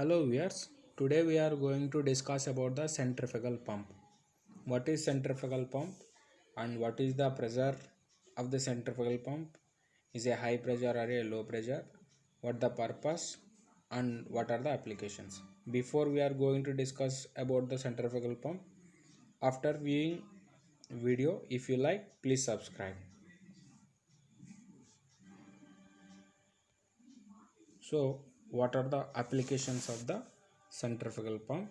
Hello viewers, today we are going to discuss about the centrifugal pump. What is centrifugal pump and what is the pressure of the centrifugal pump? Is a high pressure or a low pressure? What the purpose and what are the applications? Before we are going to discuss about the centrifugal pump, after viewing video, if you like, please subscribe. So what are the applications of the centrifugal pump?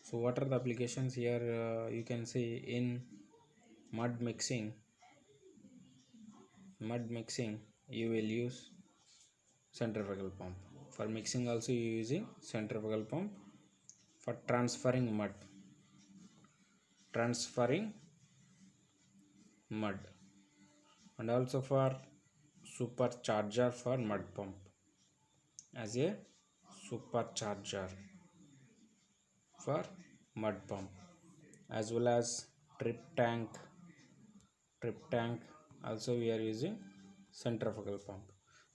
So what are the applications here? You can see in mud mixing. You will use centrifugal pump. For mixing also you using centrifugal pump. For transferring mud, and also for supercharger for mud pump, as a supercharger for mud pump, as well as trip tank also we are using centrifugal pump.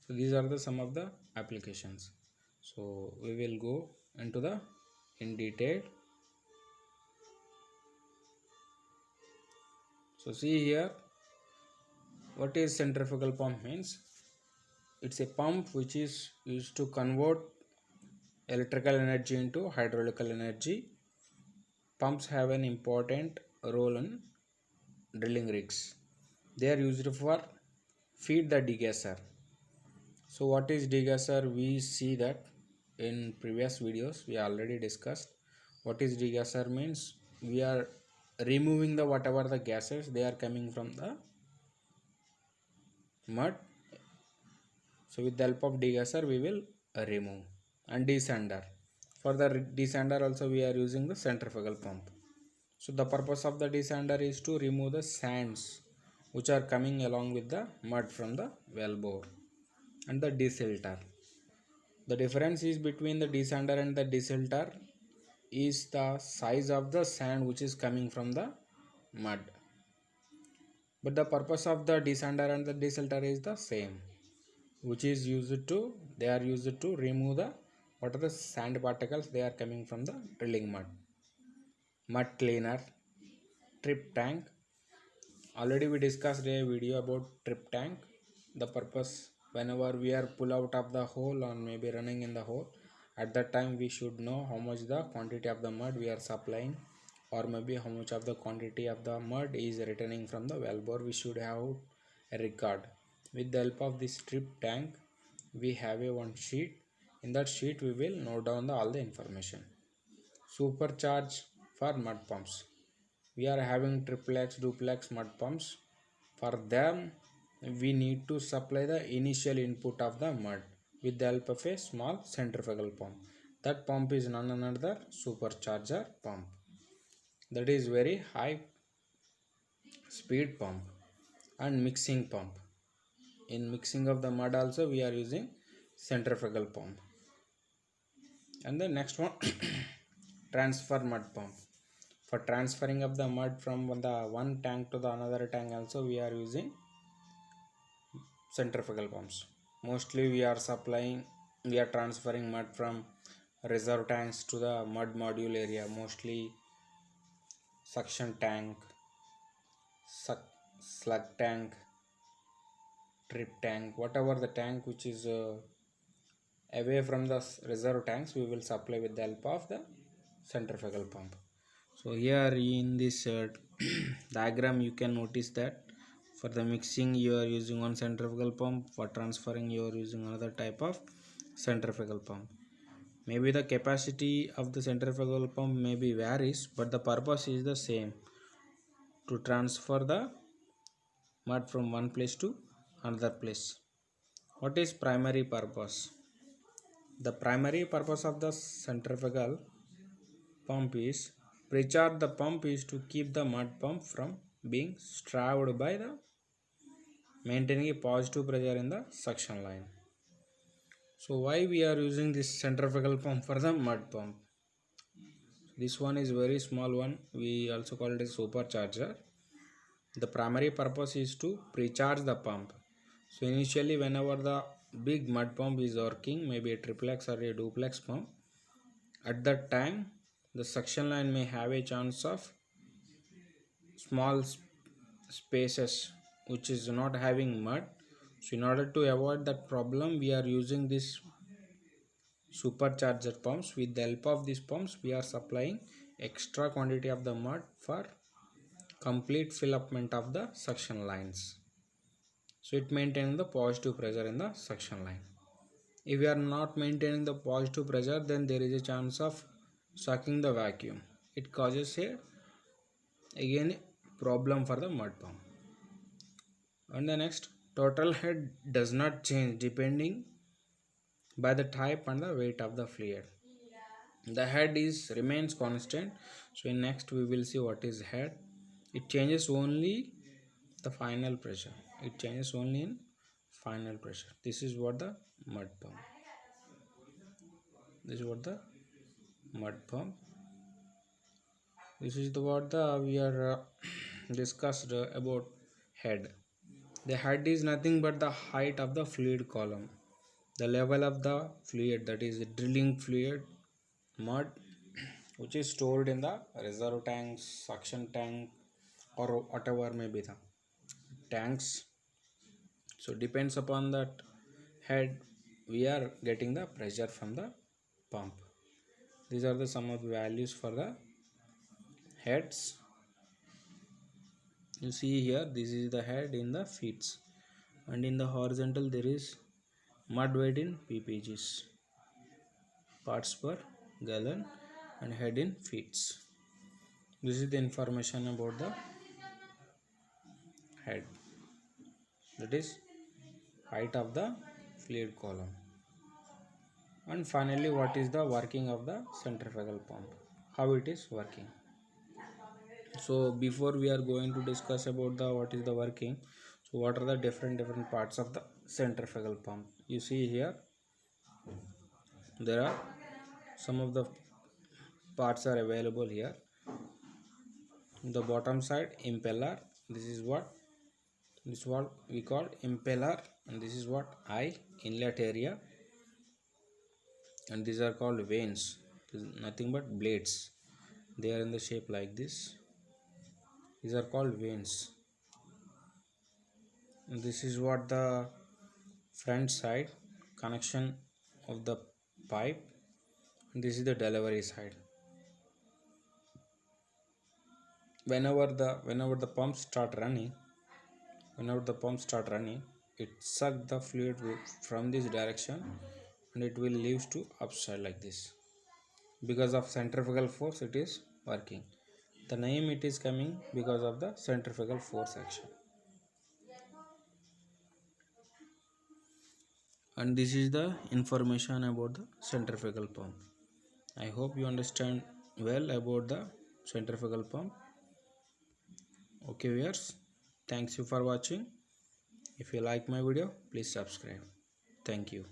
So these are the some of the applications. So we will go into the in detail. So see here, what is centrifugal pump means? It's a pump which is used to convert electrical energy into hydraulical energy. Pumps have an important role in drilling rigs. They are used for feed the degasser. So what is degasser? We see that in previous videos we already discussed. What is degasser means? We are removing the whatever the gases they are coming from the mud. So with the help of degasser we will remove. And desander. For the desander also we are using the centrifugal pump. So the purpose of the desander is to remove the sands which are coming along with the mud from the wellbore. And the desilter. The difference is between the desander and the desilter is the size of the sand which is coming from the mud. But the purpose of the desander and the desilter is the same, which is they are used to remove the what are the sand particles they are coming from the drilling mud. Mud cleaner, trip tank. Already we discussed a video about trip tank. The purpose, whenever we are pull out of the hole or maybe running in the hole, at that time we should know how much the quantity of the mud we are supplying, or maybe how much of the quantity of the mud is returning from the wellbore. We should have a record. With the help of this trip tank we have a one sheet. In that sheet we will note down all the information. Supercharge for mud pumps. We are having triplex, duplex mud pumps. For them we need to supply the initial input of the mud with the help of a small centrifugal pump. That pump is none other supercharger pump. That is very high speed pump. And mixing pump. In mixing of the mud also we are using centrifugal pump. And the next one transfer mud pump. For transferring of the mud from the one tank to the another tank also we are using centrifugal pumps. Mostly we are transferring mud from reserve tanks to the mud module area, mostly suction tank, slug tank, trip tank, whatever the tank which is away from the reserve tanks we will supply with the help of the centrifugal pump. So here in this diagram you can notice that for the mixing you are using one centrifugal pump, for transferring you are using another type of centrifugal pump. Maybe the capacity of the centrifugal pump may be varies, but the purpose is the same, to transfer the mud from one place to another place. What is primary purpose? The primary purpose of the centrifugal pump is recharge the pump is to keep the mud pump from being strained by the maintaining a positive pressure in the suction line. So why we are using this centrifugal pump for the mud pump? This one is very small one. We also call it a supercharger. The primary purpose is to precharge the pump. So initially whenever the big mud pump is working, maybe a triplex or a duplex pump, at that time the suction line may have a chance of small spaces which is not having mud. So in order to avoid that problem, we are using this supercharger pumps. With the help of these pumps, we are supplying extra quantity of the mud for complete fillupment of the suction lines. So it maintains the positive pressure in the suction line. If we are not maintaining the positive pressure, then there is a chance of sucking the vacuum. It causes a again problem for the mud pump. And the next, total head does not change depending by the type and the weight of the fluid. The head is remains constant. So in next we will see what is head. It changes only the final pressure. It changes only in final pressure. This is what the mud pump. This is what the mud pump. This is the what the we are discussed about head. The head is nothing but the height of the fluid column, the level of the fluid, that is the drilling fluid, mud, which is stored in the reserve tanks, suction tank, or whatever may be the tanks. So depends upon that head, we are getting the pressure from the pump. These are the some of the values for the heads. You see here, this is the head in the feet, and in the horizontal there is mud weight in ppgs, parts per gallon, and head in feet. This is the information about the head, that is height of the fluid column. And finally, what is the working of the centrifugal pump, how it is working. So before we are going to discuss about the what is the working, so what are the different parts of the centrifugal pump. You see here, there are some of the parts are available here. The bottom side, impeller, this is what we call impeller, and this is what inlet area, and these are called vanes. This is nothing but blades, they are in the shape like this. These are called vanes. And this is what the front side connection of the pipe, and this is the delivery side. Whenever the pumps start running, it suck the fluid from this direction, and it will leaves to upside like this. Because of centrifugal force it is working. The name it is coming because of the centrifugal force action. And this is the information about the centrifugal pump. I hope you understand well about the centrifugal pump. Okay viewers, thanks you for watching. If you like my video, please subscribe. Thank you.